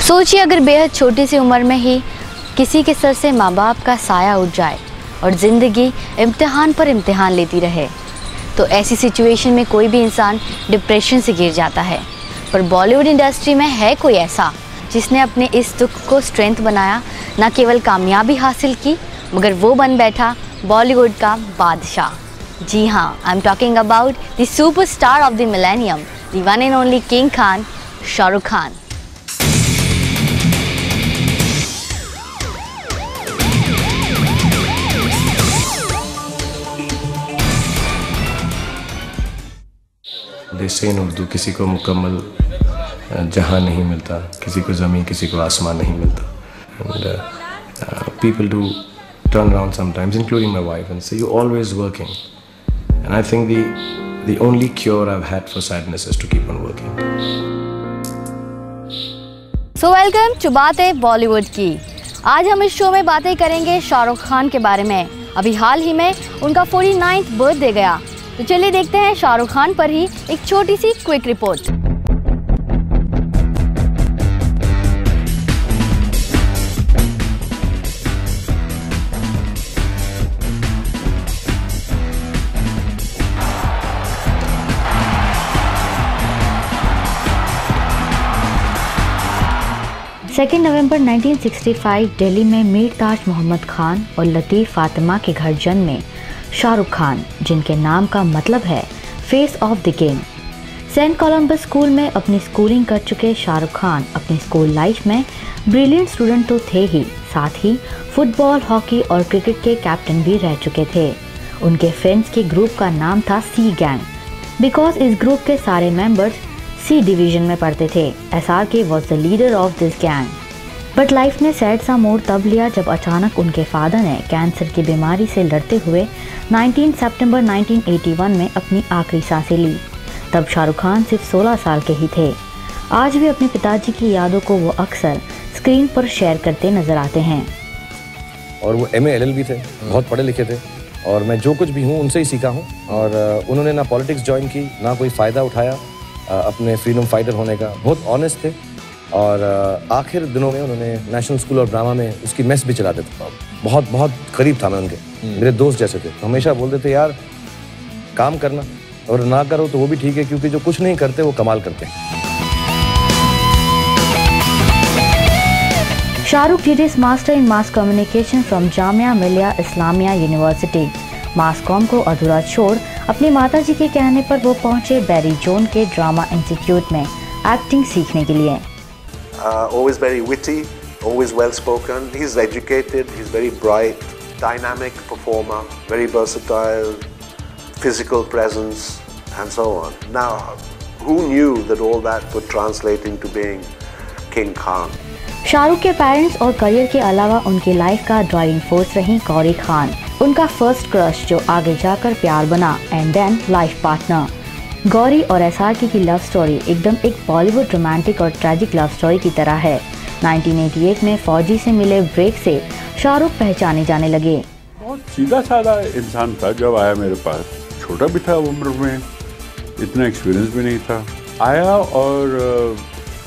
सोचिए अगर बेहद छोटी सी उम्र में ही किसी के सर से माँ बाप का साया उठ जाए और ज़िंदगी इम्तिहान पर इम्तिहान लेती रहे, तो ऐसी सिचुएशन में कोई भी इंसान डिप्रेशन से गिर जाता है। पर बॉलीवुड इंडस्ट्री में है कोई ऐसा जिसने अपने इस दुख को स्ट्रेंथ बनाया, न केवल कामयाबी हासिल की मगर वो बन बैठा बॉलीवुड का बादशाह। जी हाँ, I am talking about the superstar of the millennium, the one and only king Khan, Shahrukh Khan. They say in Urdu, किसी को मुकम्मल जहां नहीं मिलता, किसी को ज़मीन, किसी को आसमान नहीं मिलता। And people do turn around sometimes, including my wife, and say, you're always working. And I think the only cure I've had for sadness is to keep on working. So welcome to बातें बॉलीवुड की। आज हम इस show में बातें करेंगे शाहरुख खान के बारे में। अभी हाल ही में उनका 49th बर्थडे गया, तो चलिए देखते हैं शाहरुख खान पर ही एक छोटी सी क्विक रिपोर्ट। सेकेंड नवंबर 1965 दिल्ली में मीर ताज मोहम्मद खान और लतीफ़ फातिमा के घर जन्मे शाहरुख खान, जिनके नाम का मतलब है face of the king. Saint Columbus school में अपनी स्कूलिंग कर चुके शाहरुख खान अपनी स्कूल लाइफ में ब्रिलियंट स्टूडेंट तो थे ही, साथ ही फुटबॉल, हॉकी और क्रिकेट के कैप्टन भी रह चुके थे। उनके फ्रेंड्स के ग्रुप का नाम था सी गैंग, बिकॉज इस ग्रुप के सारे मेंबर्स सी डिवीजन में पढ़ते थे। SRK was the leader of this gang. But life ने सैड सा मोड़ तब लिया जब अचानक उनके फादर ने कैंसर की बीमारी से लड़ते हुए 19 सितंबर 1981 में अपनी आखिरी सांसें ली। तब शाहरुख खान सिर्फ 16 साल के ही थे। आज भी अपने पिताजी की यादों को वो अक्सर स्क्रीन पर शेयर करते नजर आते हैं। और वो MA LLB थे, बहुत पढ़े लिखे थे, और मैं जो कुछ भी हूँ उनसे ही सीखा हूँ। और उन्होंने ना पॉलिटिक्स ज्वाइन की, ना कोई फ़ायदा उठाया अपने फ्रीडम फाइटर होने का। बहुत ऑनेस्ट थे, और आखिर दिनों में उन्होंने नेशनल स्कूल ऑफ ड्रामा में उसकी मेस भी चलाते थे। बहुत बहुत करीब था मैं उनके, मेरे दोस्त जैसे थे। तो हमेशा बोलते थे, यार काम करना और ना करो तो वो भी ठीक है, क्योंकि जो कुछ नहीं करते वो कमाल करते हैं। Shahrukh did his master in mass communication from Jamia Millia Islamia university. Mass com को अधूरा छोड़ अपनी माताजी के कहने पर वो पहुंचे बैरी जोन के ड्रामा इंस्टीट्यूट में एक्टिंग सीखने के लिए। Always very witty, always well spoken. He's educated, he's very bright, dynamic performer, very versatile, physical presence, and so on. Now, who knew that all that would translate into being King Khan? Shahrukh के parents और career के अलावा उनकी life का driving force रही गौरी खान, उनका first crush जो आगे जाकर प्यार बना and then life partner. Gauri और SRK की लव स्टोरी एकदम एक बॉलीवुड रोमांटिक और ट्रैजिक लव स्टोरी की तरह है। 1988 में फौजी से मिले ब्रेक से शाहरुख पहचाने जाने लगे। बहुत सीधा साधा इंसान था जब आया मेरे पास, छोटा भी था उम्र में, इतना एक्सपीरियंस भी नहीं था। आया और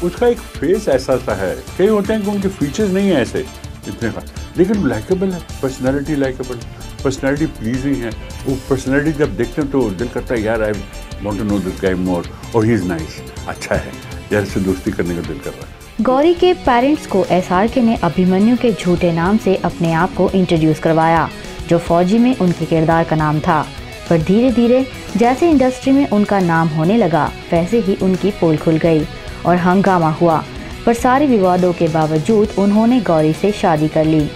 उसका एक फेस ऐसा सा है, कई होते हैं कि उनके फीचर्स नहीं है ऐसे इतने खास, लेकिन लाइकेबल है, पर्सनैलिटी लाइकेबल, पर्सनैलिटी प्लीजिंग है। वो पर्सनैलिटी जब देखते हैं तो दिल करता है, यार I want to know this guy more, और ही इज़ नाइस, अच्छा है, यार इससे दोस्ती करने का दिल कर रहा है। गौरी के पेरेंट्स को SRK ने अभिमन्यु के झूठे नाम से अपने आप को इंट्रोड्यूस करवाया, जो फौजी में उनके किरदार का नाम था। पर धीरे धीरे जैसे इंडस्ट्री में उनका नाम होने लगा, वैसे ही उनकी पोल खुल गई और हंगामा हुआ। पर सारे विवादों के बावजूद उन्होंने गौरी से शादी कर ली।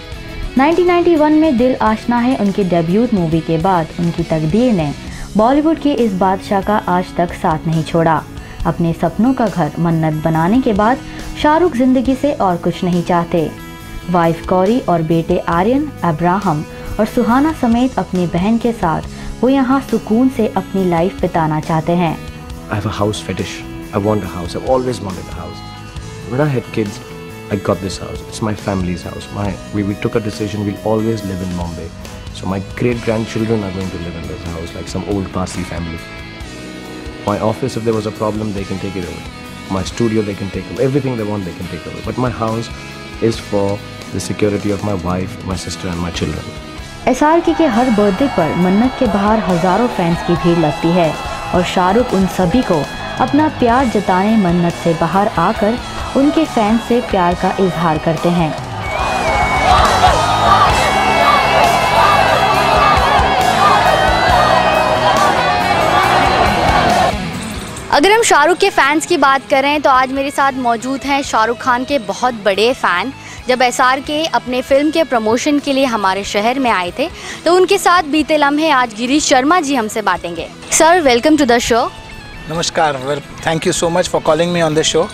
1991 में दिल आशना है उनकी डेब्यूट मूवी के बाद उनकी तकदीर ने बॉलीवुड के इस बादशाह का आज तक साथ नहीं छोड़ा। अपने सपनों का घर मन्नत बनाने के बाद शाहरुख जिंदगी से और कुछ नहीं चाहते। वाइफ गौरी और बेटे आर्यन, अब्राहम और सुहाना समेत अपनी बहन के साथ वो यहाँ सुकून से अपनी लाइफ बिताना चाहते हैं। I have a house fetish. I want a house. I've always wanted a house. When I had kids, I got this house. It's my family's house. We took a decision. We'll always live in Mumbai. So my great-grandchildren are going to live in this house like some old Parsi family. My office, if there was a problem, they can take it away. my studio they can take away, everything they want they can take away. But my house is for the security of my wife, my sister and my children. SRK के हर birthday पर मन्नत के बाहर हजारों fans की भीड़ लगती है और शाहरुख उन सभी को अपना प्यार जताने मन्नत से बाहर आकर उनके फैंस से प्यार का इजहार करते हैं। अगर हम शाहरुख के फैंस की बात करें तो आज मेरे साथ मौजूद हैं शाहरुख खान के बहुत बड़े फ़ैन। जब SRK अपने फिल्म के प्रमोशन के लिए हमारे शहर में आए थे तो उनके साथ बीते लम्हे आज गिरीश शर्मा जी हमसे बांटेंगे। Sir, welcome to the show. नमस्कार, thank you so much for calling me on the show.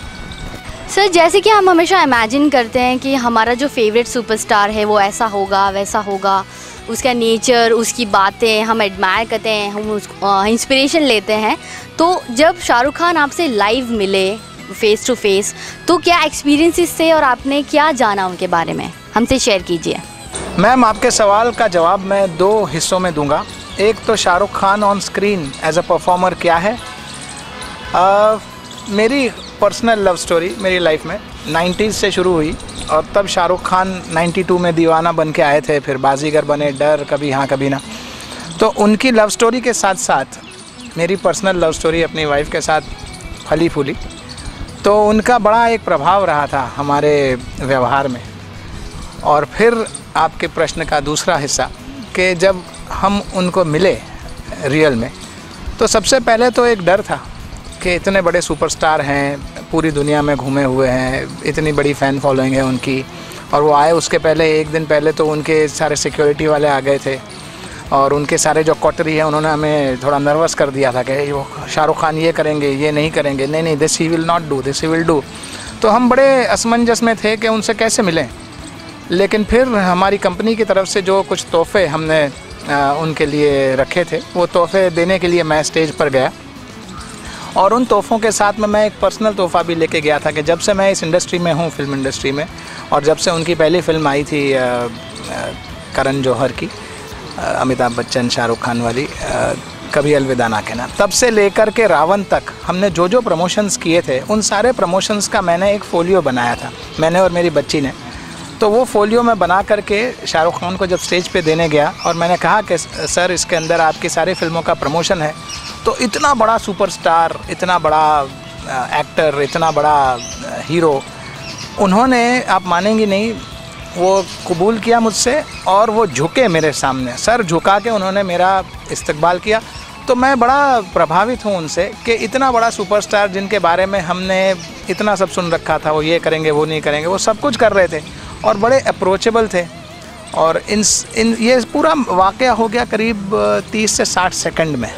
Sir, जैसे कि हम हमेशा इमेजिन करते हैं कि हमारा जो फेवरेट सुपरस्टार है वो ऐसा होगा वैसा होगा, उसका नेचर, उसकी बातें हम एडमायर करते हैं, हम उसको इंस्पिरेशन लेते हैं। तो जब शाहरुख खान आपसे लाइव मिले फेस टू फेस तो क्या एक्सपीरियंसेस थे और आपने क्या जाना उनके बारे में, हमसे शेयर कीजिए। मैम, आपके सवाल का जवाब मैं 2 हिस्सों में दूंगा। एक तो Shahrukh Khan on screen as a performer क्या है। मेरी पर्सनल लव स्टोरी मेरी लाइफ में 90s से शुरू हुई और तब शाहरुख खान 92 में दीवाना बन के आए थे, फिर बाजीगर बने, डर, कभी हाँ कभी ना। तो उनकी लव स्टोरी के साथ साथ मेरी पर्सनल लव स्टोरी अपनी वाइफ के साथ फली फूली, तो उनका बड़ा एक प्रभाव रहा था हमारे व्यवहार में। और फिर आपके प्रश्न का दूसरा हिस्सा कि जब हम उनको मिले रियल में तो सबसे पहले तो एक डर था कि इतने बड़े सुपरस्टार हैं, पूरी दुनिया में घूमे हुए हैं, इतनी बड़ी फ़ैन फॉलोइंग है उनकी, और वो आए उसके पहले 1 दिन पहले तो उनके सारे सिक्योरिटी वाले आ गए थे और उनके सारे जो कॉटरी है उन्होंने हमें थोड़ा नर्वस कर दिया था कि वो शाहरुख खान ये करेंगे, ये नहीं करेंगे, नहीं this he will not do, this he will do. तो हम बड़े असमंजस में थे कि उनसे कैसे मिलें। लेकिन फिर हमारी कंपनी की तरफ से जो कुछ तोहफे हमने उनके लिए रखे थे वो तोहफे देने के लिए मैं स्टेज पर गया और उन तोहफ़ों के साथ में मैं एक पर्सनल तोहफ़ा भी लेके गया था कि जब से मैं इस इंडस्ट्री में हूँ, फिल्म इंडस्ट्री में, और जब से उनकी पहली फ़िल्म आई थी करण जौहर की, अमिताभ बच्चन शाहरुख खान वाली, कभी अलविदा ना कहना, तब से लेकर के रावण तक हमने जो जो प्रमोशंस किए थे उन सारे प्रमोशंस का मैंने एक फ़ोलियो बनाया था, मैंने और मेरी बच्ची ने। तो वो फ़ोलियो में बना करके शाहरुख खान को जब स्टेज पे देने गया और मैंने कहा कि सर इसके अंदर आपकी सारी फिल्मों का प्रमोशन है, तो इतना बड़ा सुपरस्टार, इतना बड़ा एक्टर, इतना बड़ा हीरो, उन्होंने, आप मानेंगी नहीं, वो कबूल किया मुझसे और वो झुके मेरे सामने, सर झुका के उन्होंने मेरा इस्तकबाल किया। तो मैं बड़ा प्रभावित हूँ उनसे कि इतना बड़ा सुपरस्टार जिनके बारे में हमने इतना सब सुन रखा था, वो ये करेंगे, वो नहीं करेंगे, वो सब कुछ कर रहे थे और बड़े अप्रोचेबल थे। और ये पूरा वाक़या हो गया करीब 30 से 60 सेकंड में।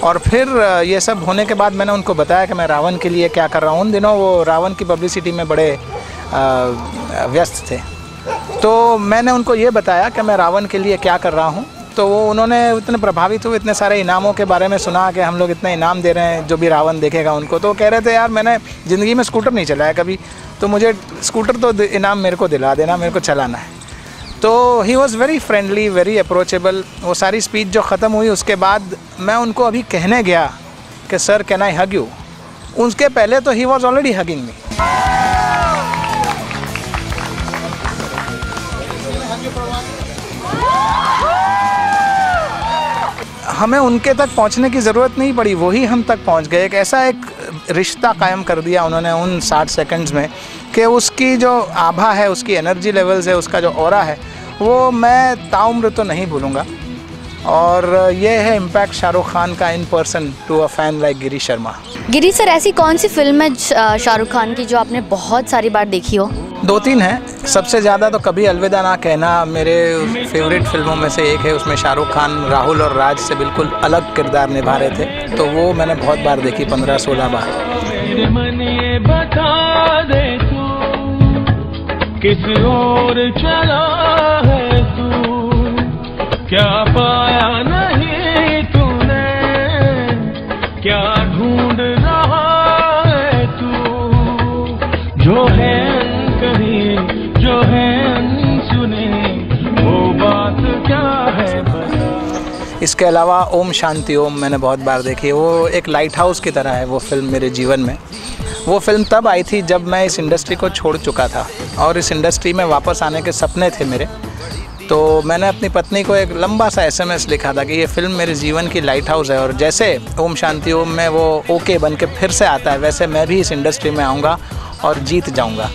और फिर ये सब होने के बाद मैंने उनको बताया कि मैं रावण के लिए क्या कर रहा हूँ। उन दिनों वो रावण की पब्लिसिटी में बड़े व्यस्त थे, तो मैंने उनको ये बताया कि मैं रावण के लिए क्या कर रहा हूँ। तो वो उन्होंने इतने प्रभावित हुए, इतने सारे इनामों के बारे में सुना कि हम लोग इतने इनाम दे रहे हैं जो भी रावण देखेगा उनको। तो कह रहे थे यार मैंने ज़िंदगी में स्कूटर नहीं चलाया कभी, तो मुझे स्कूटर तो इनाम मेरे को दिला देना, मेरे को चलाना है। तो he was very friendly, very approachable. वो सारी स्पीच जो ख़त्म हुई उसके बाद मैं उनको अभी कहने गया कि sir can I hug you, उसके पहले तो ही वॉज़ ऑलरेडी हगिंग मी। हमें उनके तक पहुंचने की ज़रूरत नहीं पड़ी, वही हम तक पहुंच गए। एक ऐसा एक रिश्ता कायम कर दिया उन्होंने उन 60 सेकंड्स में कि उसकी जो आभा है, उसकी एनर्जी लेवल्स है, उसका जो ऑरा है, वो मैं ताउम्र तो नहीं भूलूंगा। और ये है इम्पैक्ट शाहरुख खान का in person to a fan like Girish Sharma. Girish sir, ऐसी कौन सी फिल्म है शाहरुख खान की जो आपने बहुत सारी बार देखी हो? 2-3 हैं। सबसे ज़्यादा तो कभी अलविदा ना कहना मेरे फेवरेट फिल्मों में से एक है। उसमें शाहरुख खान राहुल और राज से बिल्कुल अलग किरदार निभा रहे थे, तो वो मैंने बहुत बार देखी, 15-16 बार। मेरे मन ये बता दे तू किस ओर चला है तू, क्या पाया नहीं तूने, क्या ढूंढ रहा है तू, जो है कहीं, जो है सुने, वो बात क्या है बता। इसके अलावा ओम शांति ओम मैंने बहुत बार देखी। वो एक लाइट हाउस की तरह है वो फिल्म मेरे जीवन में। वो फिल्म तब आई थी जब मैं इस इंडस्ट्री को छोड़ चुका था और इस इंडस्ट्री में वापस आने के सपने थे मेरे। तो मैंने अपनी पत्नी को एक लंबा सा SMS लिखा था कि ये फिल्म मेरे जीवन की लाइट हाउस है, और जैसे ओम शांति ओम में वो ओके बन के फिर से आता है, वैसे मैं भी इस इंडस्ट्री में आऊँगा और जीत जाऊँगा।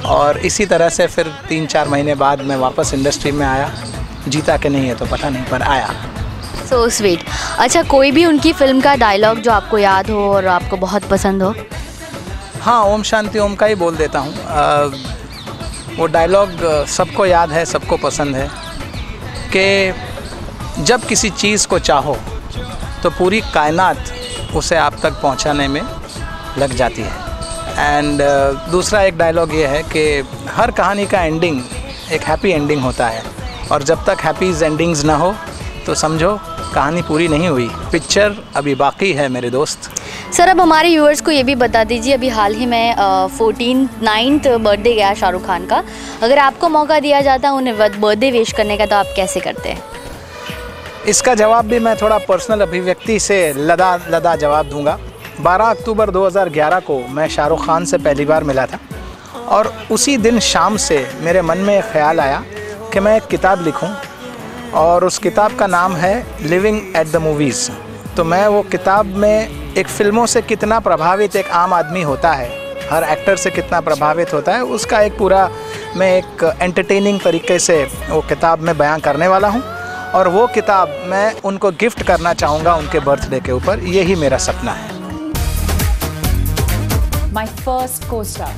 और इसी तरह से फिर 3-4 महीने बाद मैं वापस इंडस्ट्री में आया। जीता कि नहीं है तो पता नहीं, पर आया। So sweet. अच्छा, कोई भी उनकी फिल्म का डायलॉग जो आपको याद हो और आपको बहुत पसंद हो? हाँ, ओम शांति ओम का ही बोल देता हूँ। वो डायलॉग सबको याद है, सबको पसंद है कि जब किसी चीज़ को चाहो तो पूरी कायनात उसे आप तक पहुँचाने में लग जाती है। एंड दूसरा एक डायलॉग ये है कि हर कहानी का एंडिंग एक हैप्पी एंडिंग होता है, और जब तक हैप्पी एंडिंग्स ना हो तो समझो कहानी पूरी नहीं हुई, पिक्चर अभी बाकी है मेरे दोस्त। सर, अब हमारे व्यूअर्स को ये भी बता दीजिए, अभी हाल ही में 9th बर्थडे गया शाहरुख खान का। अगर आपको मौका दिया जाता उन्हें बर्थडे विश करने का, तो आप कैसे करते हैं? इसका जवाब भी मैं थोड़ा पर्सनल अभिव्यक्ति से लदा जवाब दूंगा। 12 अक्टूबर 2011 को मैं शाहरुख खान से पहली बार मिला था, और उसी दिन शाम से मेरे मन में एक ख्याल आया कि मैं एक किताब लिखूं, और उस किताब का नाम है लिविंग एट द मूवीज़। तो मैं वो किताब में एक फ़िल्मों से कितना प्रभावित एक आम आदमी होता है, हर एक्टर से कितना प्रभावित होता है, उसका एक पूरा मैं एक एंटरटेनिंग तरीके से वो किताब में बयां करने वाला हूं, और वो किताब मैं उनको गिफ्ट करना चाहूँगा उनके बर्थडे के ऊपर। यही मेरा सपना है। My first co-star.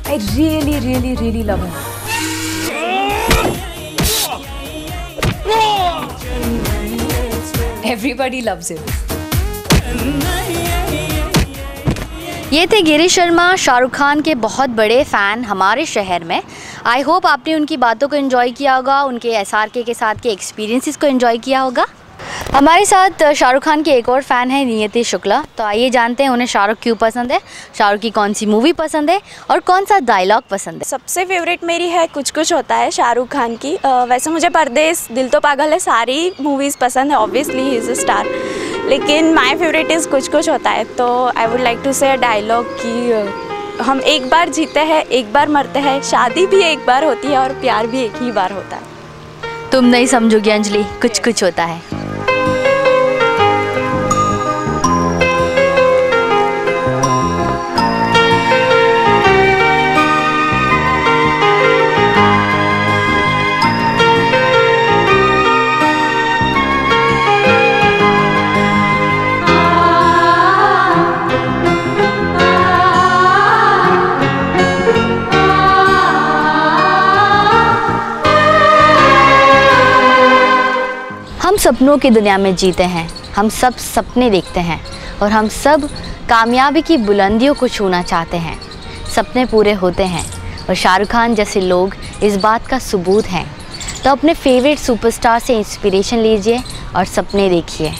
I really love him. Everybody loves him. ये थे गिरीश शर्मा, शाहरुख खान के बहुत बड़े फ़ैन हमारे शहर में। आई होप आपने उनकी बातों को एंजॉय किया होगा, उनके SRK के साथ के एक्सपीरियंसेस को एंजॉय किया होगा। हमारे साथ शाहरुख खान के एक और फ़ैन है नियति शुक्ला। तो आइए जानते हैं उन्हें शाहरुख क्यों पसंद है, शाहरुख की कौन सी मूवी पसंद है और कौन सा डायलॉग पसंद है। सबसे फेवरेट मेरी है कुछ कुछ होता है शाहरुख खान की। वैसे मुझे परदेस, दिल तो पागल है, सारी मूवीज़ पसंद है, obviously he is a star, लेकिन माई फेवरेट इज़ कुछ कुछ होता है। तो आई वुड लाइक टू से अ डायलॉग कि हम एक बार जीते हैं, एक बार मरते हैं, शादी भी एक बार होती है और प्यार भी एक ही बार होता है। तुम नहीं समझोगी अंजलि, कुछ कुछ होता है। हम सपनों की दुनिया में जीते हैं, हम सब सपने देखते हैं और हम सब कामयाबी की बुलंदियों को छूना चाहते हैं। सपने पूरे होते हैं और शाहरुख खान जैसे लोग इस बात का सबूत हैं। तो अपने फेवरेट सुपरस्टार से इंस्पिरेशन लीजिए और सपने देखिए।